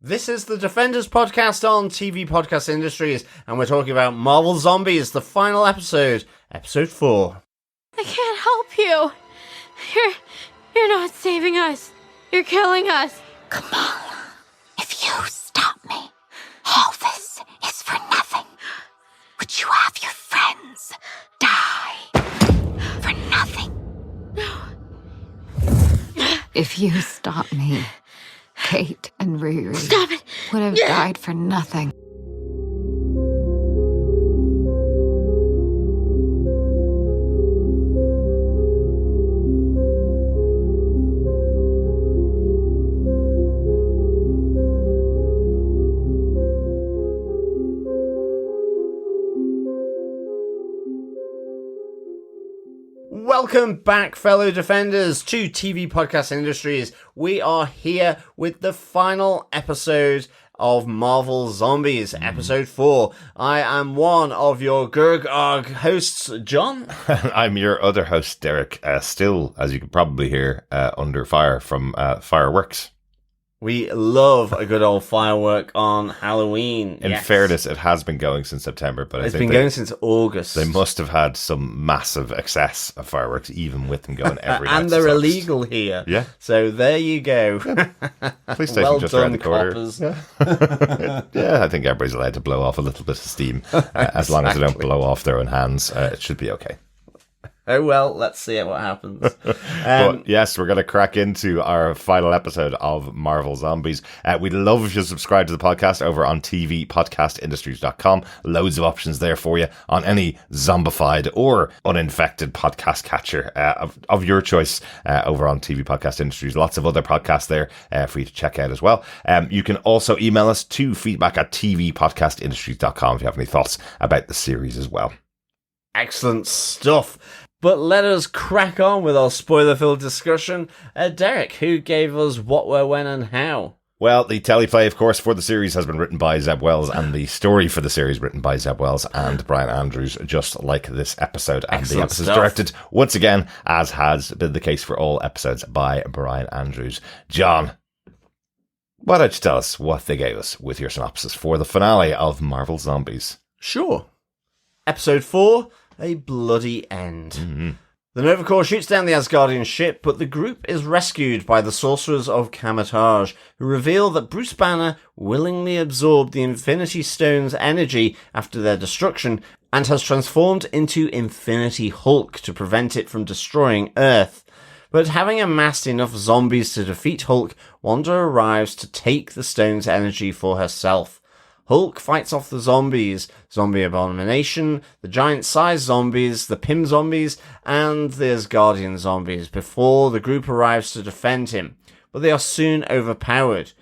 This is the Defenders podcast on TV Podcast Industries, and we're talking about Marvel Zombies, the final episode, episode 4. I can't help you. You're not saving us. You're killing us. Kamala, if you stop me, all this is for nothing. Would you have your friends die for nothing? No. If you stop me, Kate and Riri Stop it. would have died for nothing. Welcome back, fellow Defenders, to TV Podcast Industries. We are here with the final episode of Marvel Zombies, episode 4. I am one of your Gurg-Arg hosts, John. I'm your other host, Derek, still, as you can probably hear, under fire from fireworks. We love a good old firework on Halloween. In fairness, it has been going since September, but it's been going since August. They must have had some massive excess of fireworks, even with them going every night. And they're illegal here. Yeah. So there you go. Police station well just done, around the corner. coppers. Yeah, I think everybody's allowed to blow off a little bit of steam. As long as they don't blow off their own hands, it should be okay. Oh, well, let's see what happens. But yes, we're going to crack into our final episode of Marvel Zombies. We'd love if you subscribe to the podcast over on tvpodcastindustries.com. Loads of options there for you on any zombified or uninfected podcast catcher of your choice over on TV Podcast Industries. Lots of other podcasts there for you to check out as well. You can also email us to feedback@tvpodcastindustries.com if you have any thoughts about the series as well. Excellent stuff. But let us crack on with our spoiler-filled discussion. Derek, who gave us what, where, when, and how? Well, the teleplay, of course, for the series has been written by Zeb Wells, and the story for the series written by Zeb Wells and Bryan Andrews, just like this episode. And Excellent the episode stuff. directed, once again, as has been the case for all episodes, by Bryan Andrews. John, why don't you tell us what they gave us with your synopsis for the finale of Marvel Zombies? Sure. Episode 4, A Bloody End. Mm-hmm. The Nova Corps shoots down the Asgardian ship, but the group is rescued by the sorcerers of Kamar-Taj, who reveal that Bruce Banner willingly absorbed the Infinity Stone's energy after their destruction and has transformed into Infinity Hulk to prevent it from destroying Earth. But having amassed enough zombies to defeat Hulk, Wanda arrives to take the stone's energy for herself. Hulk fights off the zombies, zombie Abomination, the giant-sized zombies, the Pym zombies, and the Asgardian zombies before the group arrives to defend him, but they are soon overpowered.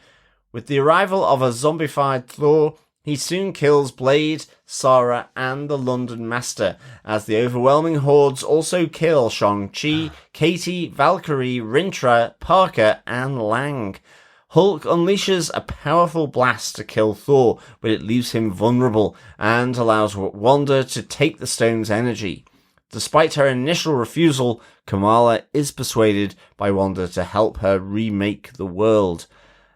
With the arrival of a zombified Thor, he soon kills Blade, Sarah, and the London Master, as the overwhelming hordes also kill Shang-Chi, Katie, Valkyrie, Rintra, Parker, and Lang. Hulk unleashes a powerful blast to kill Thor, but it leaves him vulnerable and allows Wanda to take the stone's energy. Despite her initial refusal, Kamala is persuaded by Wanda to help her remake the world.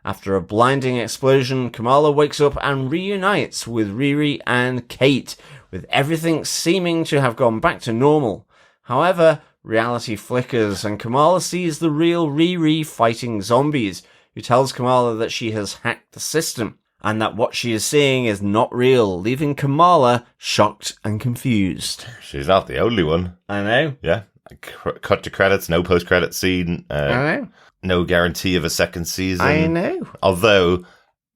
After a blinding explosion, Kamala wakes up and reunites with Riri and Kate, with everything seeming to have gone back to normal. However, reality flickers and Kamala sees the real Riri fighting zombies, who tells Kamala that she has hacked the system, and that what she is seeing is not real, leaving Kamala shocked and confused. She's not the only one. I know. Yeah. Cut to credits, no post-credit scene. I know. No guarantee of a second season. I know. Although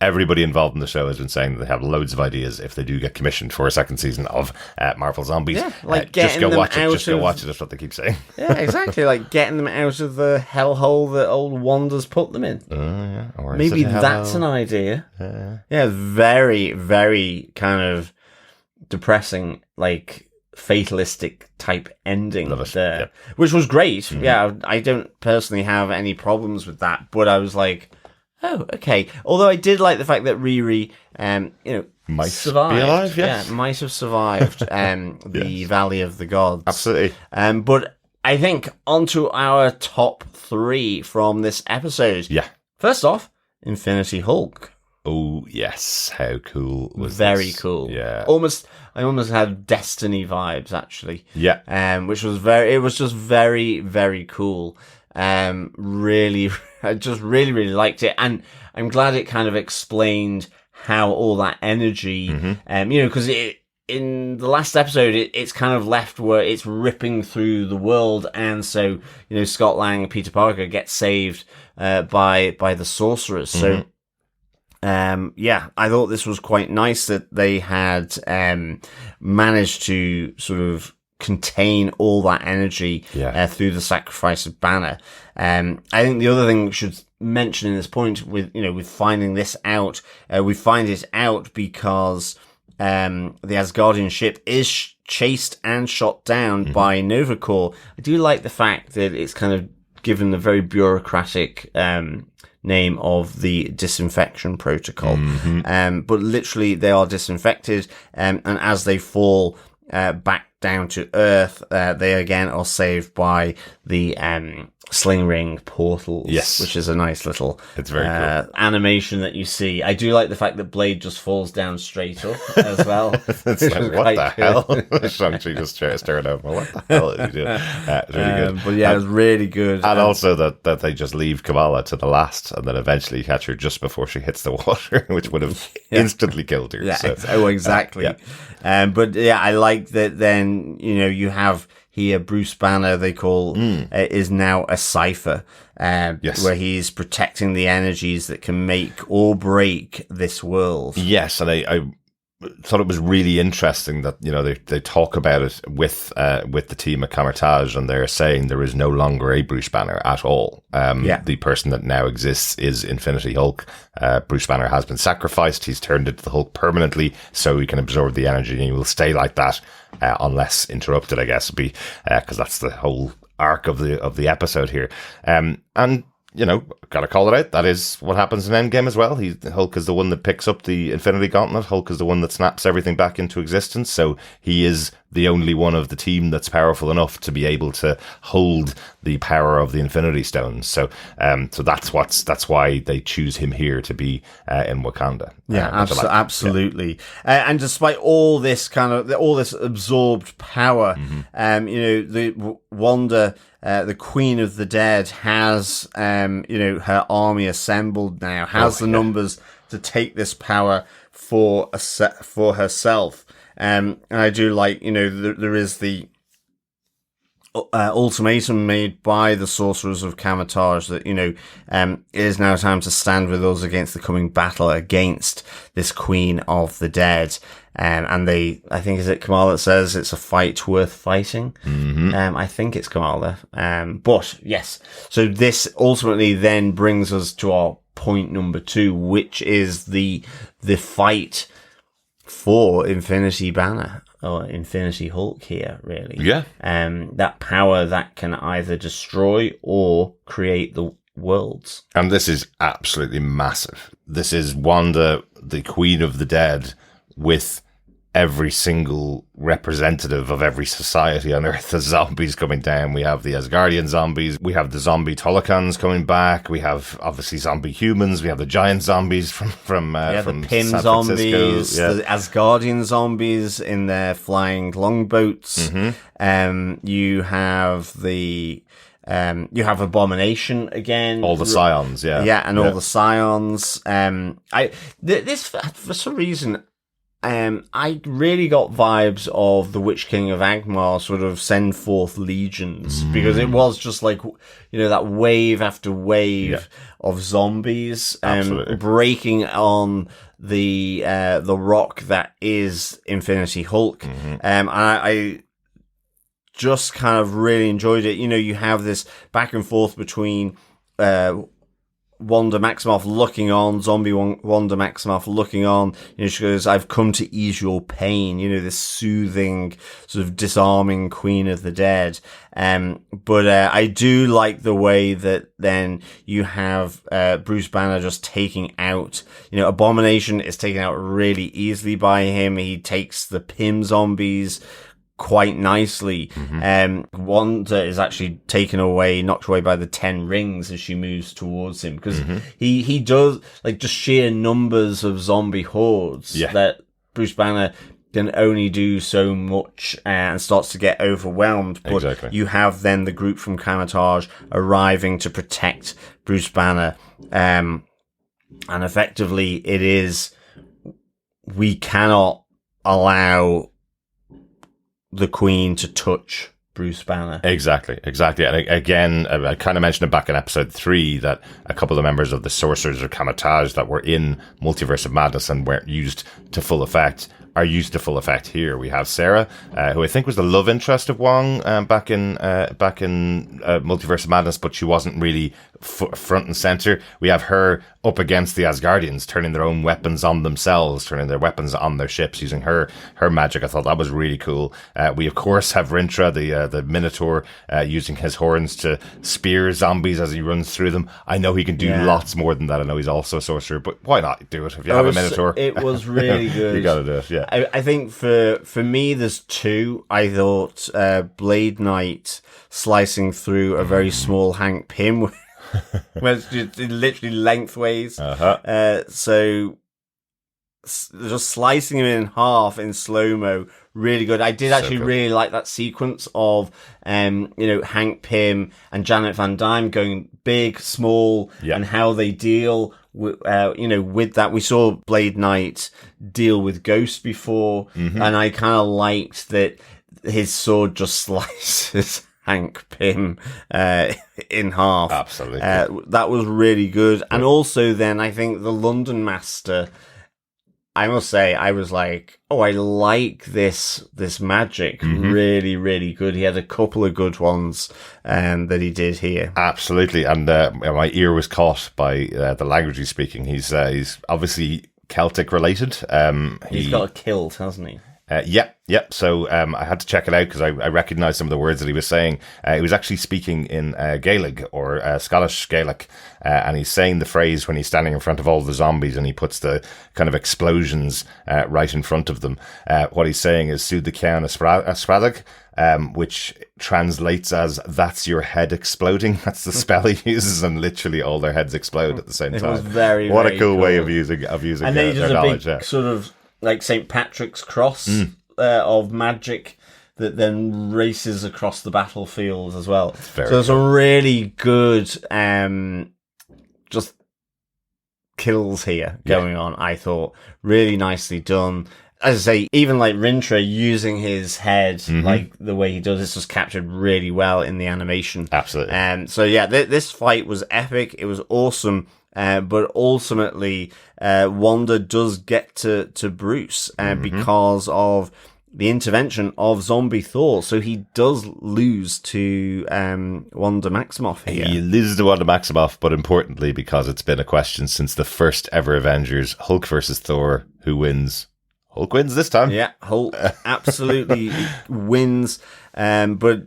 everybody involved in the show has been saying that they have loads of ideas if they do get commissioned for a second season of Marvel Zombies. Yeah, like just getting go watch them it. out Just go of- watch it. That's what they keep saying. Yeah, exactly. Like getting them out of the hellhole that old Wanda's put them in. Yeah. Or is Maybe it a that's hell? an idea. Yeah, very, very kind of depressing, like fatalistic type ending Love it. there, Yep. which was great. Yeah, I don't personally have any problems with that, but I was like, oh, okay. Although I did like the fact that Riri, Might survived. be alive, yes. Yeah, might have survived the Valley of the Gods. Absolutely. But I think onto our top 3 from this episode. Yeah. First off, Infinity Hulk. Oh yes, how cool was Very this? cool. Yeah. I almost had Destiny vibes actually. Yeah. Which was it was just very, very cool. Really, I just really liked it. And I'm glad it kind of explained how all that energy, because in the last episode, it's kind of left where it's ripping through the world. And so, Scott Lang, Peter Parker gets saved, by the sorcerers. So, I thought this was quite nice that they had managed to sort of contain all that energy through the sacrifice of Banner. I think the other thing we should mention in this point with finding this out, we find it out because the Asgardian ship is chased and shot down by Nova Corps. I do like the fact that it's kind of given the very bureaucratic name of the disinfection protocol. But literally they are disinfected, and as they fall back down to Earth, they again are saved by the sling ring portals. Yes, which is a nice little it's very cool animation that you see. I do like the fact that Blade just falls down straight up as well. It's like, what the hell? Shang-Chi just staring over. What the hell is he doing? It's really good. But yeah, it was really good. And also that they just leave Kamala to the last, and then eventually catch her just before she hits the water, which would have instantly killed her. Yeah, so, exactly. But yeah, I like that. Then you have here Bruce Banner. They call is now a cipher, where he's protecting the energies that can make or break this world. Yes, and I thought it was really interesting that they talk about it with the team at Kamar-Taj, and they're saying there is no longer a Bruce Banner at all. The person that now exists is Infinity Hulk. Bruce Banner has been sacrificed. He's turned into the Hulk permanently, so he can absorb the energy, and he will stay like that unless interrupted, I guess, because that's the whole arc of the episode here. And gotta call it out. That is what happens in Endgame as well. Hulk is the one that picks up the Infinity Gauntlet. Hulk is the one that snaps everything back into existence. So he is the only one of the team that's powerful enough to be able to hold the power of the Infinity Stones. So, so that's why they choose him here to be in Wakanda. Yeah, absolutely. And despite all this all this absorbed power, the Wanda, the Queen of the Dead, has her army assembled now, has the numbers to take this power for herself. And I do like, there is the ultimatum made by the sorcerers of Kamar-Taj that, it is now time to stand with us against the coming battle against this Queen of the Dead. And I think, is it Kamala that says it's a fight worth fighting? I think it's Kamala. But yes, so this ultimately then brings us to our point number 2, which is the fight for Infinity Banner, or Infinity Hulk here, really. Yeah. That power that can either destroy or create the worlds. And this is absolutely massive. This is Wanda, the Queen of the Dead, with every single representative of every society on Earth as zombies coming down. We have the Asgardian zombies. We have the zombie Tolokans coming back. We have obviously zombie humans. We have the giant zombies from the Pym San zombies, Francisco. the Asgardian zombies in their flying longboats. You have you have Abomination again. All the Scions, and all the Scions. This for some reason, I really got vibes of the Witch King of Angmar sort of send forth legions, because it was just like, that wave after wave of zombies, breaking on the rock that is Infinity Hulk. And I just kind of really enjoyed it. You have this back and forth between, Wanda Maximoff looking on, zombie Wanda Maximoff looking on. She goes, "I've come to ease your pain." This soothing, sort of disarming Queen of the Dead. But I do like the way that then you have Bruce Banner just taking out. Abomination is taken out really easily by him. He takes the Pym zombies quite nicely. Wanda is actually knocked away by the 10 rings as she moves towards him, because he does, like, just sheer numbers of zombie hordes that Bruce Banner can only do so much and starts to get overwhelmed. But you have then the group from Kamar-Taj arriving to protect Bruce Banner. And effectively it is, we cannot allow the Queen to touch Bruce Banner. Exactly. And again, I kind of mentioned it back in episode 3 that a couple of members of the sorcerers of Kamar-Taj that were in Multiverse of Madness and weren't used to full effect are used to full effect here. We have Sarah, who I think was the love interest of Wong back in Multiverse of Madness, but she wasn't really front and center. We have her up against the Asgardians, turning their own weapons on themselves, turning their weapons on their ships, using her magic. I thought that was really cool. We of course have Rintra, the Minotaur, using his horns to spear zombies as he runs through them. I know he can do lots more than that. I know he's also a sorcerer, but why not do it if you have a Minotaur? It was really good. You gotta do it, yeah. I think for me, there's two. I thought Blade Knight slicing through a very small Hank Pym, where it's just literally lengthways. So just slicing him in half in slow-mo, really good. I did actually really like that sequence of Hank Pym and Janet Van Dyne going big, small, and how they deal with that. We saw Blade Knight deal with Ghost before, and I kind of liked that his sword just slices Hank Pym in half. Absolutely. That was really good. And also then I think the London Master, I must say, I was like, oh, I like this magic. Really, really good. He had a couple of good ones that he did here. Absolutely. And my ear was caught by the language he's speaking. He's obviously Celtic related. He's got a kilt, hasn't he? Yep. So I had to check it out because I recognised some of the words that he was saying. He was actually speaking in Gaelic or Scottish Gaelic, and he's saying the phrase when he's standing in front of all the zombies and he puts the kind of explosions right in front of them. What he's saying is "Sud the Ceann Aspradag," which translates as "that's your head exploding." That's the spell he uses, and literally all their heads explode at the same time. It was very, what a cool way of using and then he does a big sort of like St. Patrick's cross of magic that then races across the battlefield as well. So there's a really good just kills here going on, I thought. Really nicely done. As I say, even like Rintra using his head, like the way he does, it's just captured really well in the animation. Absolutely. So yeah, this fight was epic. It was awesome. But ultimately, Wanda does get to Bruce because of the intervention of Zombie Thor. So he does lose to Wanda Maximoff here. He loses to Wanda Maximoff, but importantly, because it's been a question since the first ever Avengers, Hulk versus Thor, who wins? Hulk wins this time. Yeah, Hulk absolutely wins. But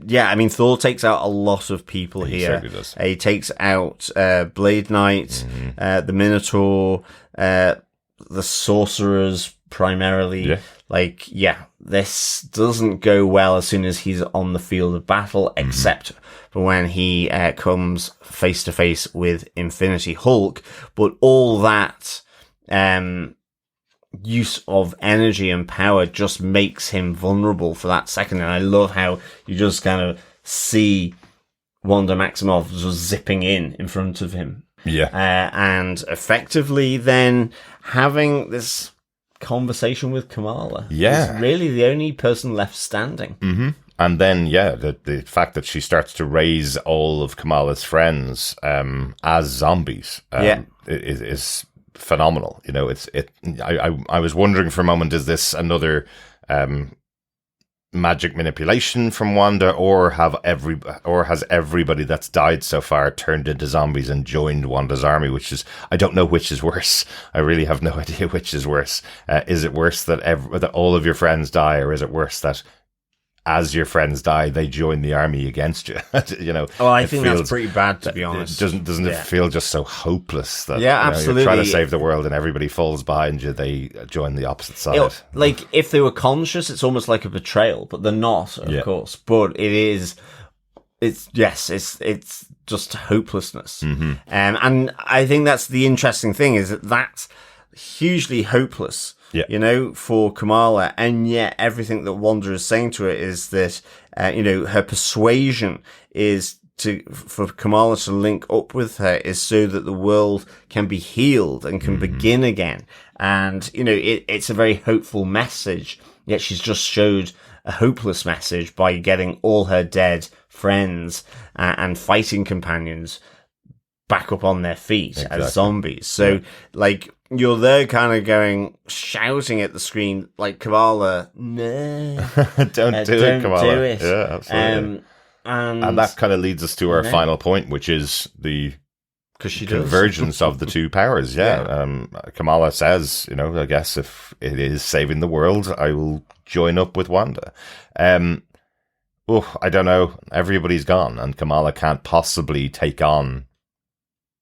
yeah, I mean, Thor takes out a lot of people here. He certainly does. He takes out Blade Knight, the Minotaur, the sorcerers primarily. This doesn't go well as soon as he's on the field of battle, except for when he comes face to face with Infinity Hulk. But all that use of energy and power just makes him vulnerable for that second. And I love how you just kind of see Wanda Maximoff just zipping in front of him. Yeah. And effectively then having this conversation with Kamala. Yeah. Is really the only person left standing. And then, the fact that she starts to raise all of Kamala's friends as zombies is phenomenal. I was wondering for a moment, is this another magic manipulation from Wanda, or has everybody that's died so far turned into zombies and joined Wanda's army? I don't know which is worse. I really have no idea which is worse. Is it worse that all of your friends die, or is it worse that as your friends die, they join the army against you. You know, Oh, I think that's pretty bad, to be honest. Doesn't it feel just so hopeless that absolutely. You're trying to save the world and everybody falls behind you? They join the opposite side. Like, if they were conscious, it's almost like a betrayal, but they're not, of course. But it's just hopelessness. And I think that's the interesting thing, is that that's hugely hopeless. Yeah. You know, for Kamala, and yet everything that Wanda is saying to it is that, her persuasion is for Kamala to link up with her is so that the world can be healed and can begin again. And, it's a very hopeful message, yet she's just showed a hopeless message by getting all her dead friends and fighting companions back up on their feet as zombies. So, you're there kind of shouting at the screen, like, Kamala, no. Don't do it, Kamala. Do it. Yeah, absolutely. And that kind of leads us to our final point, which is the convergence of the two powers. Kamala says, I guess if it is saving the world, I will join up with Wanda. I don't know. Everybody's gone, and Kamala can't possibly take on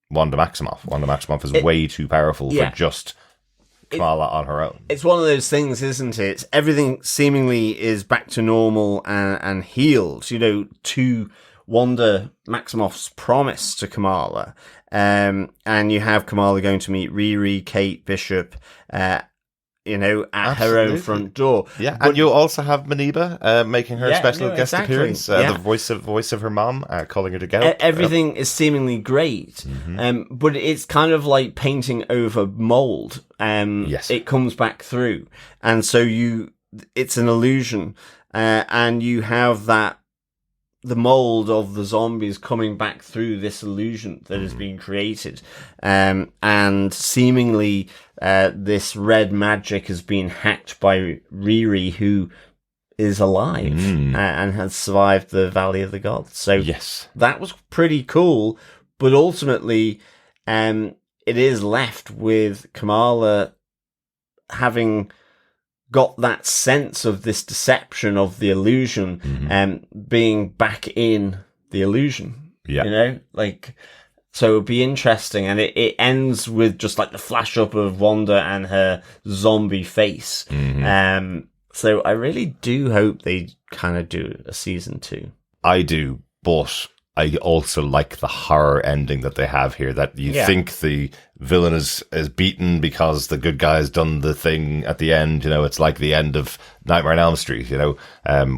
Wanda Maximoff. Wanda Maximoff is way too powerful for just Kamala on her own. It's one of those things, isn't it? Everything seemingly is back to normal and healed, to Wanda Maximoff's promise to Kamala. And you have Kamala going to meet Riri, Kate Bishop, at her own front door. Yeah, and you also have Maniba making her special guest appearance. The voice of her mom, calling her to get up. Everything is seemingly great, but it's kind of like painting over mold. It comes back through, and so it's an illusion, and you have the mold of the zombies coming back through this illusion that has been created. And seemingly, this red magic has been hacked by Riri, who is alive and has survived the Valley of the Gods. So that was pretty cool. But ultimately, it is left with Kamala having got that sense of this deception of the illusion and being back in the illusion. So it'd be interesting, and it ends with just like the flash up of Wanda and her zombie face. So I really do hope they kind of do a season 2. I do, but I also like the horror ending that they have here, that you think the villain is beaten because the good guy has done the thing at the end. It's like the end of Nightmare on Elm Street,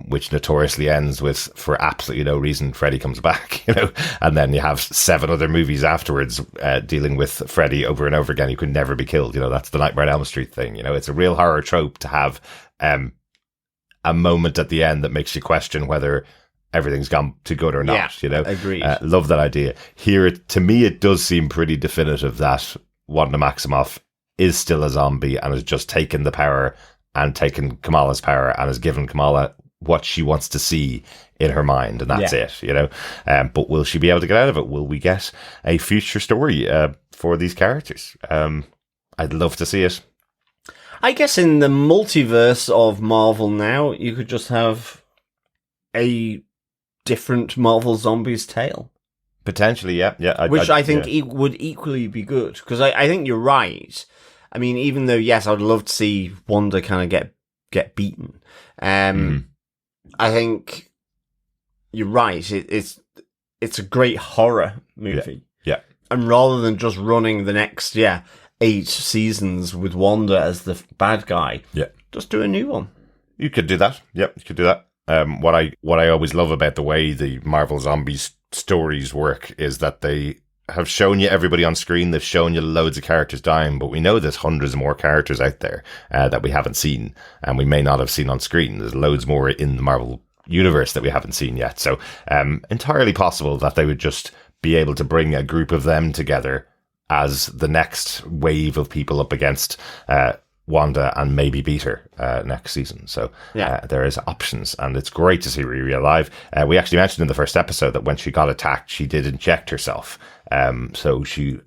which notoriously ends with, for absolutely no reason, Freddy comes back, and then you have 7 other movies afterwards dealing with Freddy over and over again. He could never be killed. That's the Nightmare on Elm Street thing. It's a real horror trope to have a moment at the end that makes you question whether everything's gone too good or not. Agreed. Love that idea. Here, to me, it does seem pretty definitive that Wanda Maximoff is still a zombie and has just taken the power and taken Kamala's power and has given Kamala what she wants to see in her mind, and that's it. But will she be able to get out of it? Will we get a future story for these characters? I'd love to see it. I guess in the multiverse of Marvel now, you could just have a different Marvel Zombies tale. Potentially, yeah. Which I think would equally be good, because I think you're right. I mean, even though, yes, I'd love to see Wanda kind of get beaten. I think you're right. It's a great horror movie. Yeah. And rather than just running the next 8 seasons with Wanda as the bad guy, just do a new one. You could do that. Yep, you could do that. What I always love about the way the Marvel Zombies stories work is that they have shown you everybody on screen. They've shown you loads of characters dying, but we know there's hundreds more characters out there that we haven't seen, and we may not have seen on screen. There's loads more in the Marvel universe that we haven't seen yet. So entirely possible that they would just be able to bring a group of them together as the next wave of people up against Wanda and maybe beat her next season. So there is options, and it's great to see Riri alive. We actually mentioned in the first episode that when she got attacked, she did inject herself So she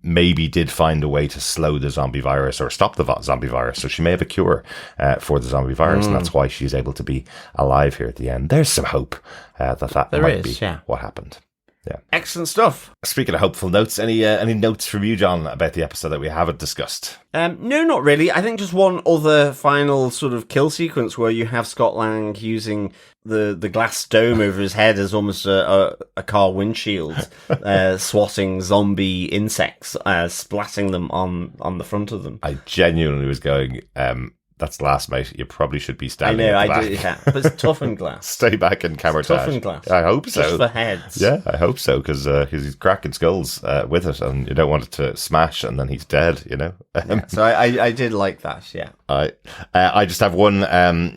maybe did find a way to slow the zombie virus or stop the zombie virus. So she may have a cure for the zombie virus, and that's why she's able to be alive here at the end. There's some hope that might be what happened. Yeah, excellent stuff. Speaking of hopeful notes, any notes from you, John, about the episode that we haven't discussed? No, not really. I think just one other final sort of kill sequence where you have Scott Lang using the glass dome over his head as almost a car windshield, swatting zombie insects, splatting them on the front of them. I genuinely was going, that's glass, mate. You probably should be standing. I know, at the I back. do. Yeah, but it's toughened glass. Stay back in Kamar-Taj. Toughened glass. I hope so. Just for heads. Yeah, I hope so, because he's cracking skulls with it, and you don't want it to smash, and then he's dead. Yeah, so I did like that. Yeah. I just have one,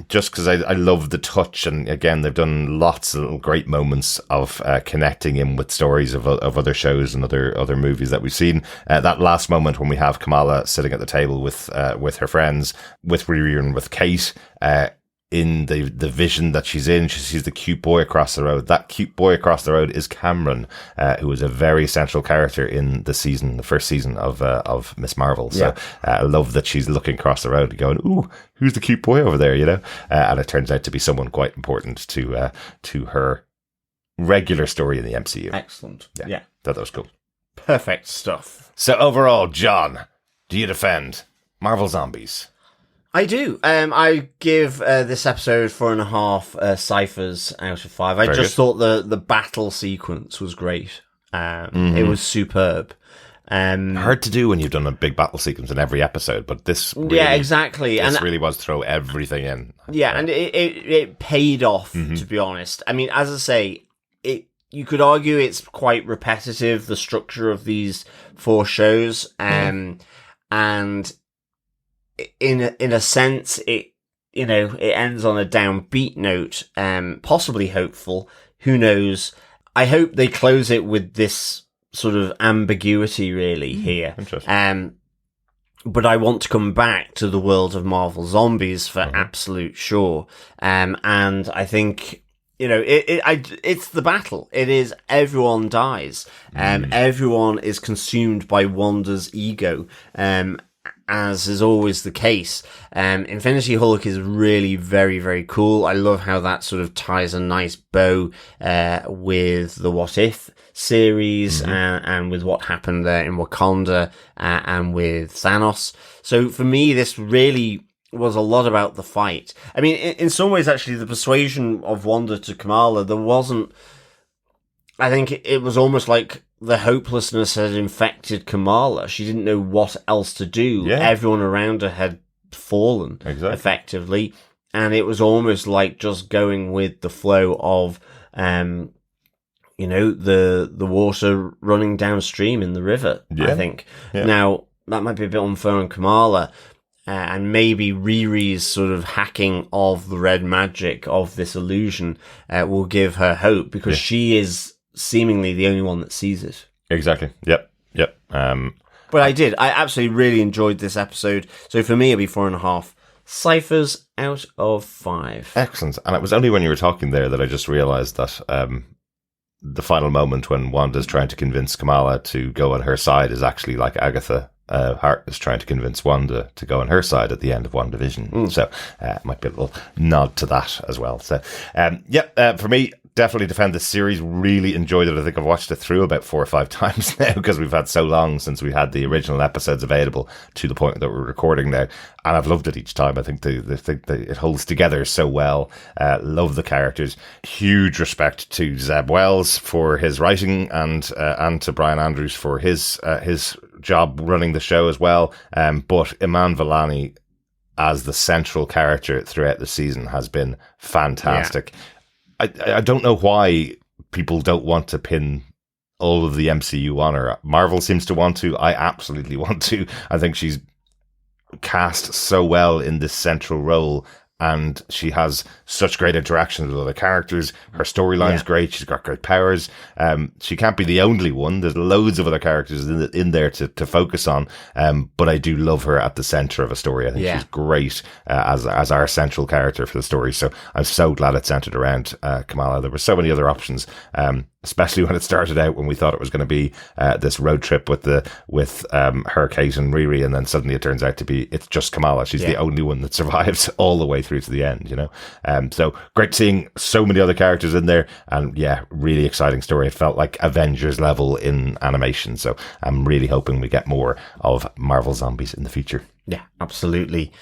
just because I love the touch, and again, they've done lots of little great moments of connecting him with stories of other shows and other movies that we've seen. That last moment when we have Kamala sitting at the table with her friends, with Riri and with Kate, in the vision that she's in, she sees the cute boy across the road. That cute boy across the road is Cameron, who is a very central character in the first season of Miss Marvel. So I love that she's looking across the road and going, "Ooh, who's the cute boy over there?" And it turns out to be someone quite important to her regular story in the MCU. Excellent. Yeah. That was cool. Perfect stuff. So overall, John, do you defend Marvel Zombies? I do. I give this episode 4.5 ciphers out of 5. I just thought the battle sequence was great. It was superb. Hard to do when you've done a big battle sequence in every episode, but this really, exactly. This really was throw everything in. Yeah, and it paid off, to be honest. I mean, as I say, you could argue it's quite repetitive, the structure of these 4 shows, and in a sense, it ends on a downbeat note, possibly hopeful. Who knows? I hope they close it with this sort of ambiguity, really, here. Interesting. But I want to come back to the world of Marvel Zombies for absolute sure. And I think, it's the battle. It is everyone dies. Everyone is consumed by Wanda's ego. As is always the case. Infinity Hulk is really very, very cool. I love how that sort of ties a nice bow with the What If series and with what happened there in Wakanda and with Thanos. So for me, this really was a lot about the fight. I mean, in some ways, actually, the persuasion of Wanda to Kamala, there wasn't... I think it was almost like the hopelessness had infected Kamala. She didn't know what else to do. Yeah. Everyone around her had fallen, effectively. And it was almost like just going with the flow of, the water running downstream in the river, I think. Yeah. Now, that might be a bit unfair on Kamala. And maybe Riri's sort of hacking of the red magic of this illusion will give her hope, because she is seemingly the only one that sees it. Exactly. Yep. But I absolutely really enjoyed this episode. So for me, it'll be 4.5 ciphers out of 5. Excellent. And it was only when you were talking there that I just realised that the final moment when Wanda's trying to convince Kamala to go on her side is actually like Agatha Hart is trying to convince Wanda to go on her side at the end of WandaVision. So it might be a little nod to that as well. So, for me, definitely defend this series. Really enjoyed it. I think I've watched it through about 4 or 5 times now, because we've had so long since we had the original episodes available to the point that we're recording now. And I've loved it each time. I think it holds together so well. Love the characters. Huge respect to Zeb Wells for his writing and to Bryan Andrews for his job running the show as well. But Iman Vellani as the central character throughout the season has been fantastic. Yeah. I don't know why people don't want to pin all of the MCU on her. Marvel seems to want to. I absolutely want to. I think she's cast so well in this central role, and she has such great interactions with other characters. Her storyline's great. She's got great powers. She can't be the only one. There's loads of other characters in there to focus on. But I do love her at the center of a story. I think she's great as our central character for the story. So I'm so glad it centered around Kamala. There were so many other options. especially when it started out when we thought it was going to be this road trip with her, Kate and Riri, and then suddenly it turns out to be it's just Kamala. She's the only one that survives all the way through to the end, you know. So great seeing so many other characters in there, and really exciting story. It felt like Avengers level in animation, so I'm really hoping we get more of Marvel Zombies in the future. Yeah, absolutely.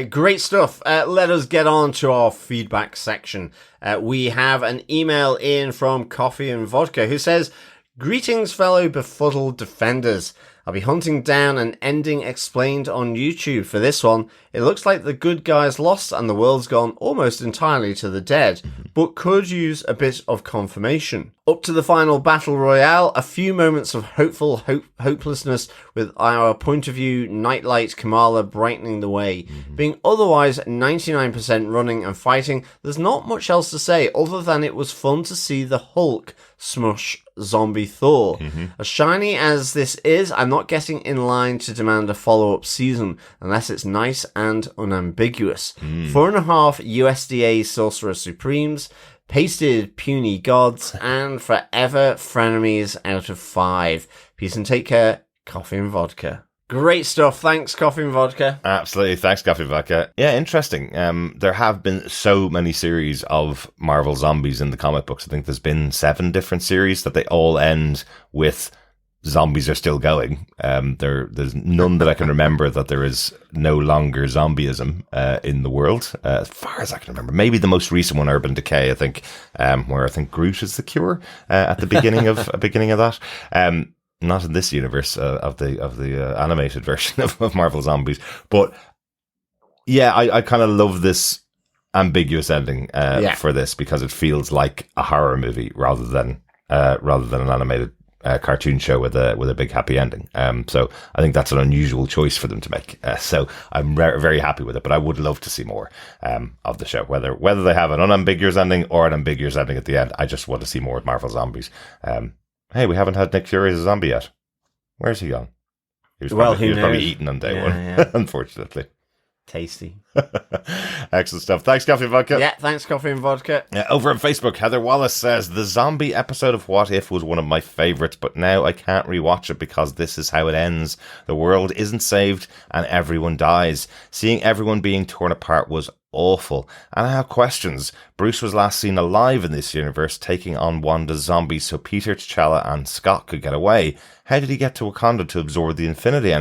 Great stuff. Let us get on to our feedback section. We have an email in from Coffee and Vodka who says, "Greetings, fellow befuddled defenders. I'll be hunting down an ending explained on YouTube for this one. It looks like the good guys lost and the world's gone almost entirely to the dead, but could use a bit of confirmation. Up to the final battle royale, a few moments of hopelessness with our point of view nightlight Kamala brightening the way. Being otherwise 99% running and fighting, there's not much else to say other than it was fun to see the Hulk smush zombie Thor. As shiny as this is, I'm not getting in line to demand a follow-up season unless it's nice and unambiguous. 4.5 USDA Sorcerer Supremes, pasted puny gods, and forever frenemies out of 5. Peace and take care, Coffee and Vodka." Great stuff. Thanks, Coffee and Vodka. Absolutely. Thanks, Coffee and Vodka. Yeah, interesting. There have been so many series of Marvel Zombies in the comic books. I think there's been 7 different series that they all end with zombies are still going. There's none that I can remember that there is no longer zombieism in the world, as far as I can remember. Maybe the most recent one, Urban Decay, I think, where I think Groot is the cure at the beginning of that. Not in this universe of the animated version of Marvel Zombies, but yeah, I kind of love this ambiguous ending for this because it feels like a horror movie rather than an animated cartoon show with a big happy ending. So I think that's an unusual choice for them to make. So I'm very happy with it, but I would love to see more of the show. Whether they have an unambiguous ending or an ambiguous ending at the end, I just want to see more of Marvel Zombies. Hey, we haven't had Nick Fury as a zombie yet. Where's he gone? He was probably eaten on day one, unfortunately. Tasty. Excellent stuff. Thanks, Coffee and Vodka. Yeah, thanks, Coffee and Vodka. Over on Facebook, Heather Wallace says, "The zombie episode of What If was one of my favourites, but now I can't rewatch it because this is how it ends. The world isn't saved and everyone dies. Seeing everyone being torn apart was awful. And I have questions. Bruce was last seen alive in this universe, taking on Wanda's zombies so Peter, T'Challa and Scott could get away. How did he get to Wakanda to absorb the Infinity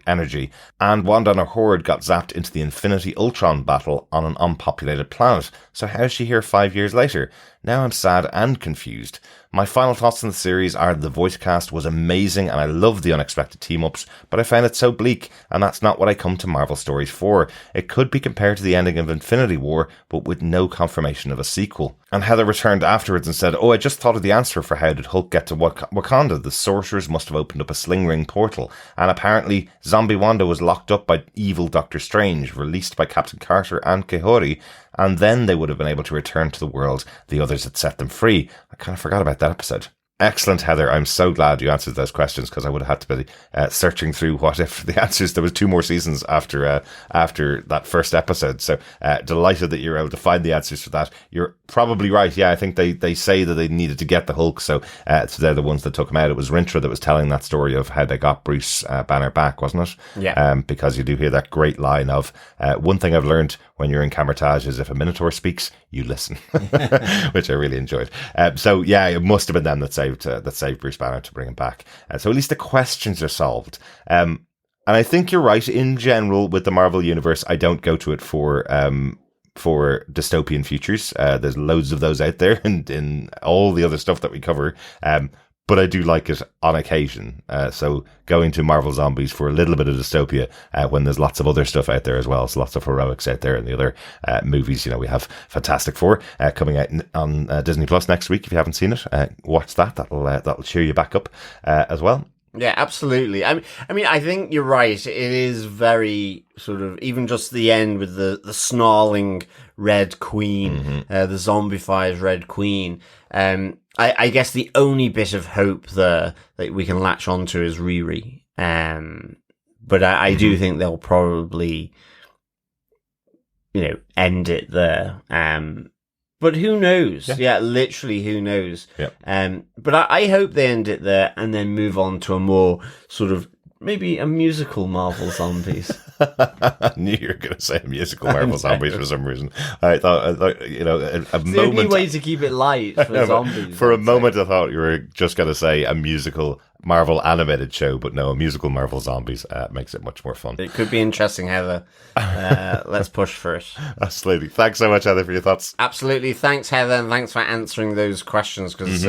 energy? And Wanda and her horde got zapped into the Infinity Ultron battle on an unpopulated planet. So how is she here 5 years later? Now I'm sad and confused. My final thoughts on the series are the voice cast was amazing and I love the unexpected team-ups, but I found it so bleak, and that's not what I come to Marvel stories for. It could be compared to the ending of Infinity War, but with no confirmation of a sequel." And Heather returned afterwards and said, "Oh, I just thought of the answer for how did Hulk get to Wakanda. The sorcerers must have opened up a sling ring portal, and apparently zombie Wanda was locked up by evil Doctor Strange, released by Captain Carter and Kahori, and then they would have been able to return to the world the others had set them free." I kind of forgot about that episode. Excellent, Heather. I'm so glad you answered those questions because I would have had to be searching through What If the answers. There was 2 more seasons after that first episode. So delighted that you're able to find the answers for that. You're probably right. Yeah, I think they say that they needed to get the Hulk. So they're the ones that took him out. It was Rintra that was telling that story of how they got Bruce Banner back, wasn't it? Yeah. Because you do hear that great line of, one thing I've learned when you're in Kamar-Taj is if a Minotaur speaks, you listen, which I really enjoyed. So yeah, it must have been them that saved Bruce Banner to bring him back. So at least the questions are solved. And I think you're right. In general, with the Marvel Universe, I don't go to it for dystopian futures. There's loads of those out there and in all the other stuff that we cover. But I do like it on occasion. So going to Marvel Zombies for a little bit of dystopia when there's lots of other stuff out there as well. So lots of heroics out there in the other movies. You know, we have Fantastic Four coming out on Disney Plus next week. If you haven't seen it, watch that. That'll cheer you back up as well. Yeah, absolutely. I mean, I think you're right. It is very sort of, even just the end with the snarling Red Queen, the zombified Red Queen. I guess the only bit of hope there that we can latch onto is Riri. But I do think they'll probably, end it there. But But who knows? Yeah, literally, who knows? Yeah. But I hope they end it there and then move on to a more sort of maybe a musical Marvel Zombies. I knew you were going to say a musical Marvel Zombies for some reason. I thought a It's moment. the only way to keep it light for zombies. For a moment, I thought you were just going to say a musical Marvel animated show, but no, a musical Marvel Zombies makes it much more fun. It could be interesting, Heather. Let's push for it. Absolutely. Thanks so much, Heather, for your thoughts. Absolutely. Thanks, Heather, and thanks for answering those questions because,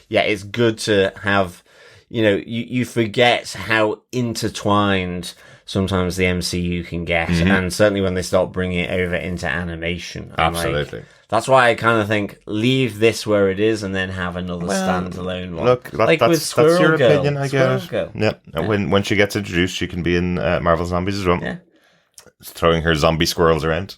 it's good to have, you forget how intertwined sometimes the MCU can get, and certainly when they start bringing it over into animation. Absolutely. That's why I kind of think leave this where it is and then have another standalone one. Look, that's your opinion, I guess. Girl. Yeah. When she gets introduced, she can be in Marvel Zombies as well. Yeah. Throwing her zombie squirrels around.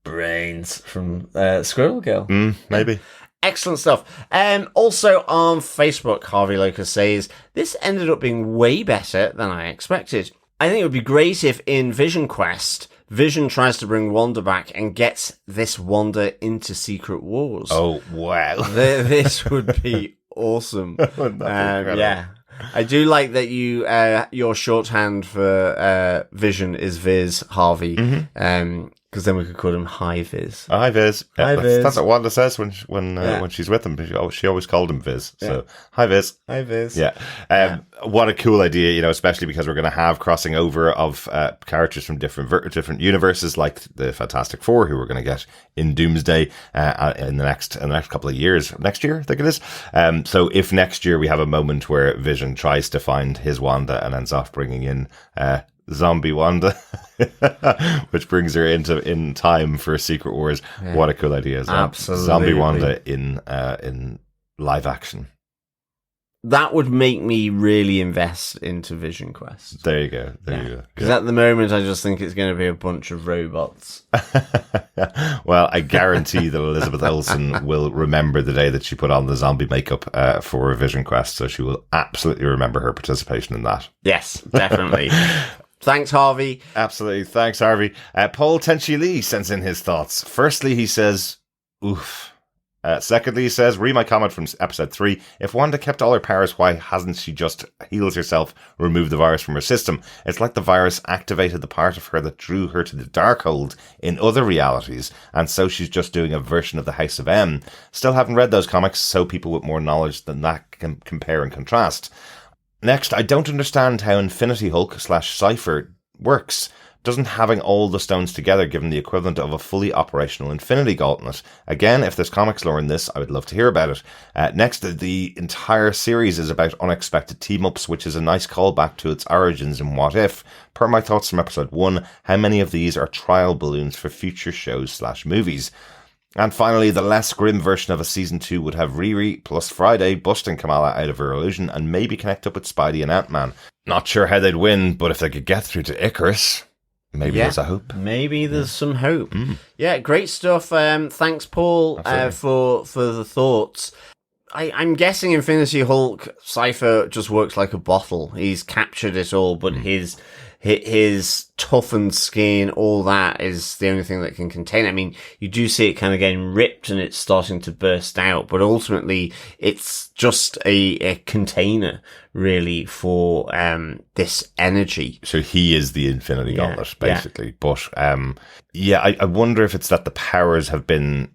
Brains from Squirrel Girl. Maybe. Excellent stuff. Also on Facebook, Harvey Locus says, this ended up being way better than I expected. I think it would be great if in Vision Quest, Vision tries to bring Wanda back and gets this Wanda into Secret Wars. Oh, wow. This would be awesome. Yeah. I do like that your shorthand for Vision is Viz Harvey. Because then we could call him Hi Viz. Hi Viz. Yeah, Hi Viz. That's what Wanda says when she's with him. She always called him Viz. So Hi Viz. Hi Viz. Yeah. What a cool idea, especially because we're going to have crossing over of characters from different universes, like the Fantastic Four, who we're going to get in Doomsday in the next couple of years. Next year, I think it is. So if next year we have a moment where Vision tries to find his Wanda and ends up bringing in Zombie Wanda, which brings her in time for Secret Wars. Yeah. What a cool idea! Absolutely. Zombie Wanda in live action. That would make me really invest into Vision Quest. There you go. There you go. Because at the moment, I just think it's going to be a bunch of robots. Well, I guarantee that Elizabeth Olsen will remember the day that she put on the zombie makeup for Vision Quest, so she will absolutely remember her participation in that. Yes, definitely. Thanks, Harvey. Absolutely. Thanks, Harvey. Paul Tenchi Lee sends in his thoughts. Firstly, he says, oof. Secondly, he says, read my comment from episode 3. If Wanda kept all her powers, why hasn't she just healed herself, removed the virus from her system? It's like the virus activated the part of her that drew her to the Darkhold in other realities, and so she's just doing a version of the House of M. Still haven't read those comics, so people with more knowledge than that can compare and contrast. Next, I don't understand how Infinity Hulk / Cypher works. Doesn't having all the stones together give him the equivalent of a fully operational Infinity Gauntlet? Again, if there's comics lore in this, I would love to hear about it. Next, the entire series is about unexpected team-ups, which is a nice callback to its origins in What If. Per my thoughts from episode 1, how many of these are trial balloons for future shows / movies? And finally, the less grim version of a season 2 would have Riri plus Friday busting Kamala out of her illusion and maybe connect up with Spidey and Ant-Man. Not sure how they'd win, but if they could get through to Icarus, maybe there's a hope. Maybe there's some hope. Yeah, great stuff. Thanks, Paul, for the thoughts. I'm guessing Infinity Hulk Cypher just works like a bottle. He's captured it all, but his toughened skin, all that is the only thing that can contain it. I mean, you do see it kind of getting ripped and it's starting to burst out, but ultimately it's just a container really for this energy. So he is the Infinity Gauntlet, basically. Yeah. But I wonder if it's that the powers have been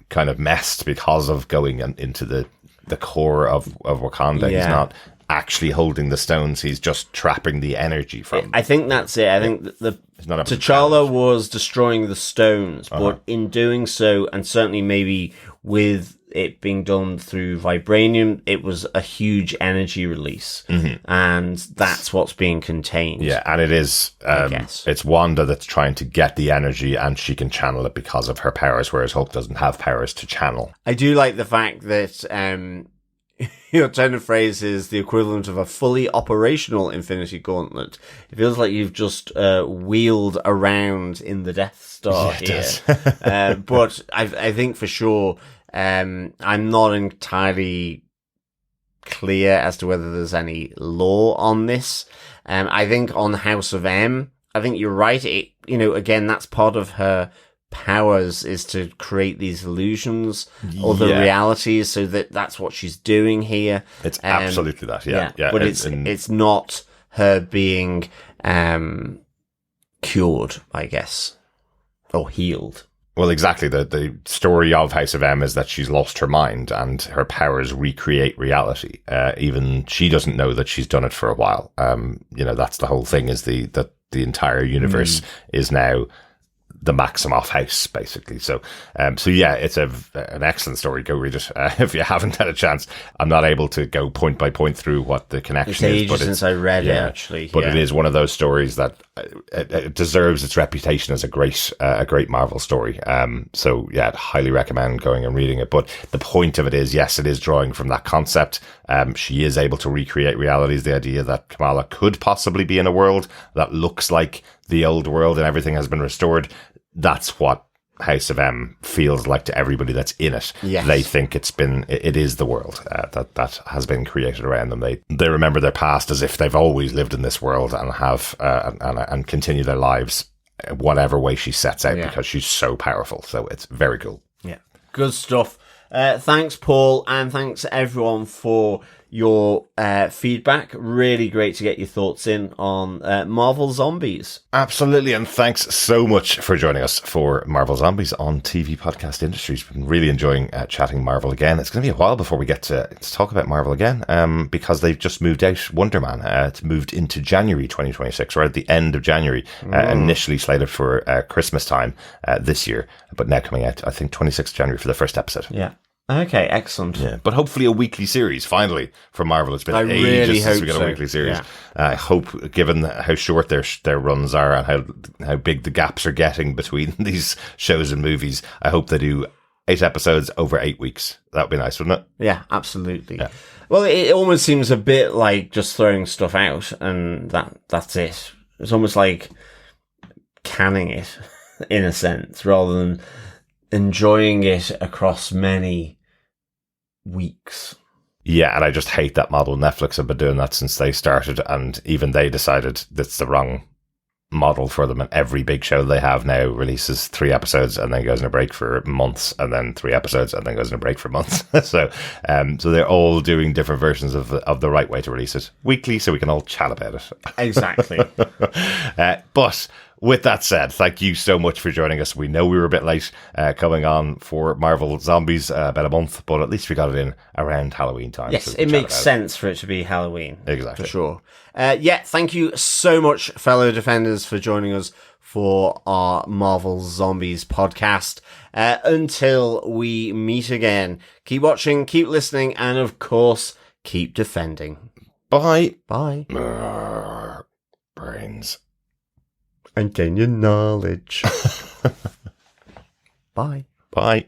kind of messed because of going into the core of Wakanda. Yeah. He's not actually holding the stones, he's just trapping the energy from them. I think that's it. I think T'Challa was destroying the stones, but in doing so, and certainly maybe with it being done through vibranium, it was a huge energy release, and that's what's being contained. Yeah, and it is, it's Wanda that's trying to get the energy, and she can channel it because of her powers, whereas Hulk doesn't have powers to channel. I do like the fact that your turn of phrase is the equivalent of a fully operational Infinity Gauntlet. It feels like you've just wheeled around in the Death Star here. But I think for sure, I'm not entirely clear as to whether there's any law on this. I think on House of M, I think you're right. Again, that's part of her powers is to create these illusions, other realities, so that's what she's doing here. It's absolutely that, yeah. But it's not her being cured, I guess, or healed. Well, exactly. The story of House of M is that she's lost her mind and her powers recreate reality. Even she doesn't know that she's done it for a while. That's the whole thing, is that the entire universe is now the Maximoff house, basically. So yeah, it's an excellent story. Go read it if you haven't had a chance. I'm not able to go point by point through what the connection is, but since I read it, actually. But it is one of those stories that it deserves its reputation as a great Marvel story. So yeah, I'd highly recommend going and reading it. But the point of it is, yes, it is drawing from that concept. She is able to recreate realities. The idea that Kamala could possibly be in a world that looks like the old world and everything has been restored. That's what House of M feels like to everybody that's in it. Yes. They think it is the world that has been created around them. They remember their past as if they've always lived in this world and have and continue their lives whatever way she sets out, because she's so powerful. So it's very cool. Yeah, good stuff. Thanks, Paul, and thanks everyone for your feedback. Really great to get your thoughts in on Marvel Zombies. Absolutely, and thanks so much for joining us for Marvel Zombies on TV Podcast Industries. We've been really enjoying chatting Marvel again. It's going to be a while before we get to talk about Marvel again, because they've just moved out Wonderman. It's moved into January 2026, or at the end of January, initially slated for Christmas time this year, but now coming out, I think, 26th January for the first episode. Yeah. Okay, excellent. Yeah, but hopefully a weekly series, finally, for Marvel. It's been ages since we got a weekly series. Yeah. I hope, given how short their runs are and how big the gaps are getting between these shows and movies, I hope they do 8 episodes over 8 weeks. That would be nice, wouldn't it? Yeah, absolutely. Yeah. Well, it almost seems a bit like just throwing stuff out and that's it. It's almost like canning it, in a sense, rather than enjoying it across many weeks. Yeah, and I just hate that model. Netflix have been doing that since they started, and even they decided that's the wrong model for them. And every big show they have now releases 3 episodes and then goes on a break for months, and then 3 episodes and then goes on a break for months. so they're all doing different versions of the right way to release it weekly, so we can all chat about it. Exactly. But with that said, thank you so much for joining us. We know we were a bit late coming on for Marvel Zombies, about a month, but at least we got it in around Halloween time. Yes, so it makes sense for it to be Halloween. Exactly. For sure. Thank you so much, fellow Defenders, for joining us for our Marvel Zombies podcast. Until we meet again, keep watching, keep listening, and of course, keep defending. Bye. Bye. Brains. And gain your knowledge. Bye. Bye.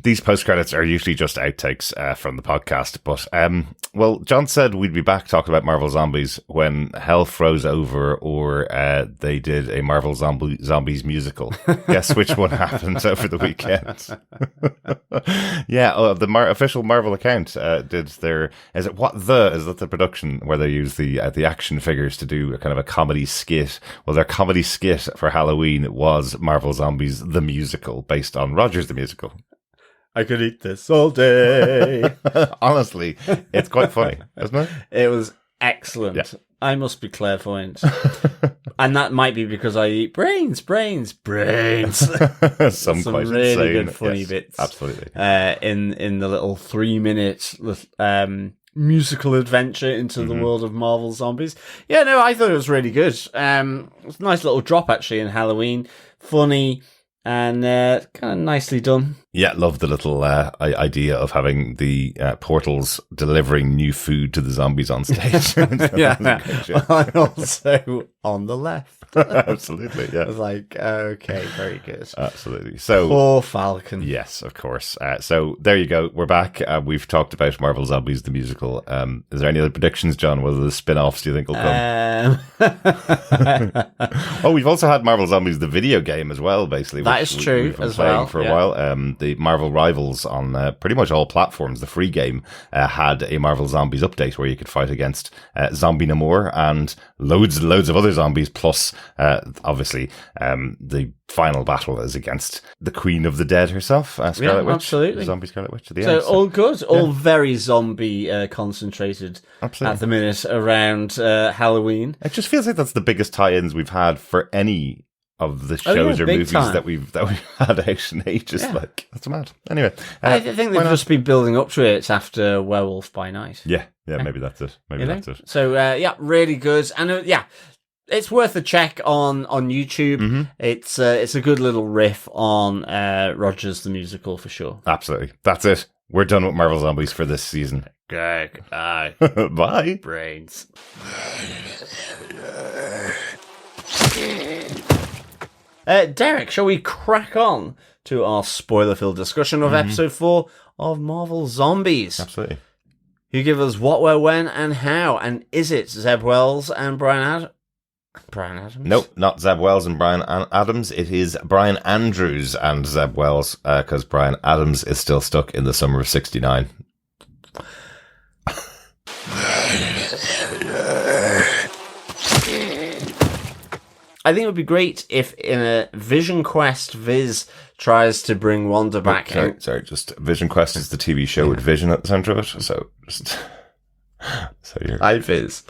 These post-credits are usually just outtakes from the podcast, but, well, John said we'd be back talking about Marvel Zombies when hell froze over or they did a Marvel Zombies musical. Guess which one happened over the weekend? Yeah, the official Marvel account did their... Is that the production where they use the action figures to do a kind of a comedy skit? Well, their comedy skit for Halloween was Marvel Zombies the Musical, based on Rogers the Musical. I could eat this all day. Honestly, it's quite funny, isn't it? It was excellent. Yeah. I must be clairvoyant. And that might be because I eat brains. Some really insane, good funny bits. Absolutely. In the little 3-minute musical adventure into the world of Marvel Zombies. Yeah, no, I thought it was really good. It was a nice little drop, actually, in Halloween. Funny and kind of nicely done. Yeah, love the little idea of having the portals delivering new food to the zombies on stage. Yeah, and also on the left. Absolutely, yeah. I was like, okay, very good. Absolutely. So, Poor Falcon. yes, of course. So there you go. We're back. We've talked about Marvel Zombies, the musical. Is there any other predictions, John? Whether the spin-offs do you think will come? Oh, we've also had Marvel Zombies, the video game as well, basically. That is true we've been as playing well, for a yeah. while. The Marvel Rivals on pretty much all platforms, the free game, had a Marvel Zombies update where you could fight against Zombie Namor and loads and loads of other zombies, plus obviously the final battle is against the Queen of the Dead herself, Scarlet Witch. Absolutely. Zombie Scarlet Witch at the So end. all good, all very zombie concentrated Absolutely. at the minute around Halloween. It just feels like that's the biggest tie-ins we've had for any of the shows or big movies time. that we've had out in ages. Yeah. Like, that's mad. Anyway, I think why they've not? just been building up to it after Werewolf by Night. yeah, maybe that's it. Maybe You know? that's it. So yeah, really good, and yeah, it's worth a check on YouTube. Mm-hmm. It's a good little riff on Rogers the Musical for sure. Absolutely. That's it. We're done with Marvel Zombies for this season. Gag, eye, Bye. brains. Derek, shall we crack on to our spoiler-filled discussion of episode 4 of Marvel Zombies? Absolutely. You give us what, where, when, and how, and is it Zeb Wells and Bryan Adams? Nope, not Zeb Wells and Bryan Adams. It is Bryan Andrews and Zeb Wells, because Bryan Adams is still stuck in the summer of '69. I think it would be great if in a Vision Quest, Viz tries to bring Wanda back. Sorry, just Vision Quest is the TV show with Vision at the centre of it. So just so you're Hi, Viz.